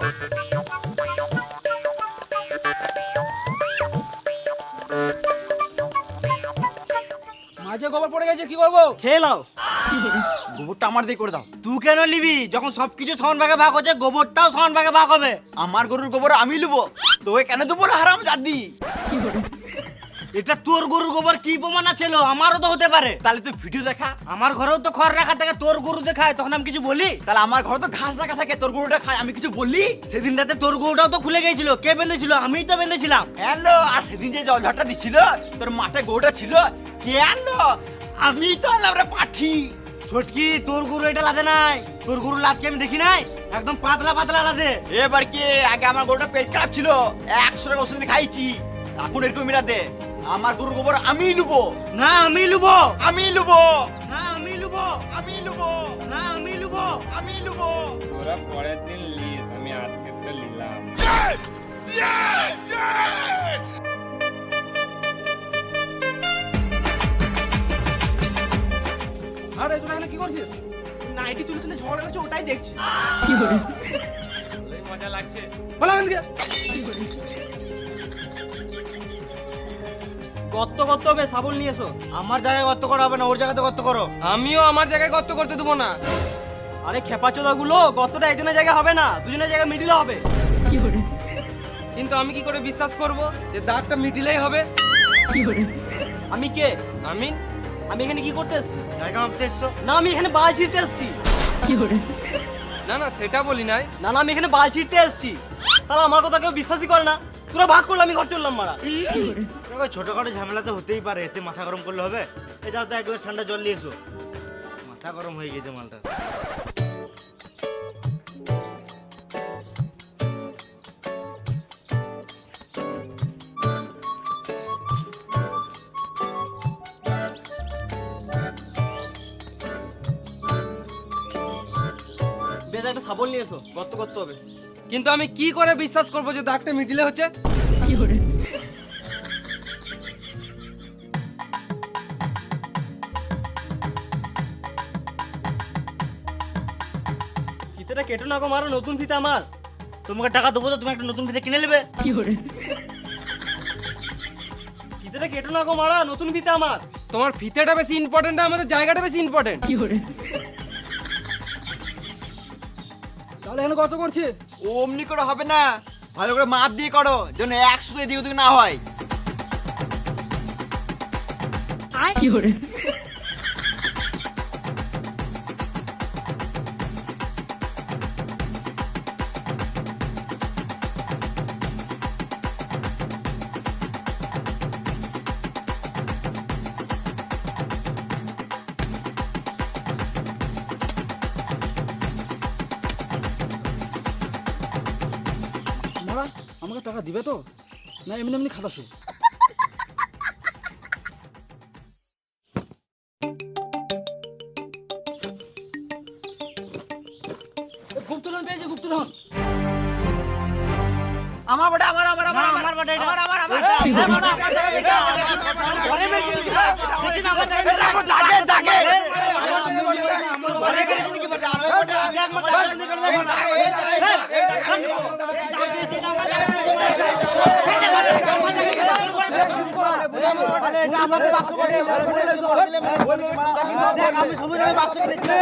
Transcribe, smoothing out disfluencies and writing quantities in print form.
মাঝে গোবর পড়ে গেছে, কি করবো? খেয়ে নাও। গোবরটা আমার দিয়ে করে দাও। তুই কেন নিবি? যখন সবকিছু সমান ভাগে ভাগ হচ্ছে, গোবরটাও সমান ভাগে ভাগ হবে। আমার গরুর গোবর আমি লুবো, তোকে কেন দেবো না হারাম জাদি? এটা তোর গরুর গোবর কি প্রমাণ আছে? আমারও তো হতে পারে। তাহলে তুই ভিডিও দেখা। আমার ঘরেও তো খড় রাখা থাকে, তোর গরু দেখায়, তখন আমি কিছু বলি? তাহলে আমার ঘরে তো ঘাস রাখা থাকে, তোর গরুটা খায়, আমি কিছু বললি? সেদিন রাতে তোর গরুটাও তো খুলে গেছিল, কে বেঁধেছিল? আমিই তো বেঁধেছিলাম। হ্যালো, আর সেদিন যে জল ঝড়টা দিছিল, তোর মাঠে গরুটা ছিল, কে আনলো? আমি তো আনলাম রে পাঠি। ছোটকি, তোর গরু এটা লাদে নাই। তোর গরু লাদকে আমি দেখি নাই, একদম পাতলা পাতলা লাদে। এবার কি? আগে আমার গরুটা পেট খারাপ ছিল, 100 টাকা ওষুধ খাইছি, এখন এরকম মিলাতে। আমার গরুর গোবর আমি লুবো। না, আমি লুবো। আমি লুবো। না, আমি লুবো। আমি লুবো। না, আমি লুবো। আমি লুবো। তোরা পরের দিন লিস, আমি আজকে তো নিলাম। আরে তোরা এখানে কি করছিস? নাইটি তুলে তুলে ঝগড়া করছে, ওটাই দেখছি। ভালোই মজা লাগছে। বলো এখান থেকে। গর্ত করতে হবে, সাবল নিয়ে এসো। আমার জায়গায় গর্ত করা হবে না, ওর জায়গাতে গর্ত করো। আমিও আমার জায়গায় গর্ত করতে দেবো না। আরে খেপাচোদা গুলো, গর্তটা একজনের জায়গায় হবে না, দুজনের জায়গায় মিডিলে হবে। কিন্তু আমি কি করে বিশ্বাস করব যে দাগটা মিডিলেই হবে? আমি কে? আমি আমি এখানে কি করতে এসেছি? জায়গা মাপতে এসছো? না, আমি এখানে বাল ছিঁড়তে এসেছি। না না, সেটা বলি নাই। না না, আমি এখানে বাল ছিঁড়তে এসেছি। শালা আমার কথা কেউ বিশ্বাসই করে না। পুরো ভাগ করলাম, আমি ঘর চললাম মারা। দেখো, ছোটখাটো ঝামেলা তো হতেই পারে, এতে মাথা গরম করলে হবে? এই যাও তো, এক গ্লাস ঠান্ডা জল নিয়ে এসো। মাথা গরম হয়ে গেছে মালটা। বেশ, একটা সাবল নিয়ে এসো, গর্ত করতে হবে। কিন্তু আমি কি করে বিশ্বাস করব যে দাগটা মিডিলে হচ্ছে? ফিতেটা কেটো না গো, মারো, নতুন ফিতে আমার। তোমাকে টাকা দেবো তো, তুমি একটা নতুন ফিতে কিনে নেবে। ফিতেটা কেটো না গো, মারা, নতুন ফিতে আমার। তোমার ফিতেটা বেশি ইম্পর্টেন্ট না আমাদের জায়গাটা বেশি ইম্পর্টেন্ট? তাহলে এখানে কত করছে? অমনি করে হবে না, ভালো করে মাপ দিয়ে করো, যেন 100 এদিক ওদিক না হয়। মারা, আমাকে টাকা দিবে তো? না এমনি এমনি খাতাছে? গুপ্তধন পেয়েছে, গুপ্তধন। আমার বড়, আমার আমার আমার আমার আমার বাড়ি এটা। আমার আমার আমার পরে বের করে দিবো। বেশি না, আমার জায়গায় এটা আমার দাগে দাগে। পরে করিস নাকি বড়? আমি বড়, আগে একবার টাকা দিয়ে করে দেবো না। আমি সময় বাক্স কিনেছি।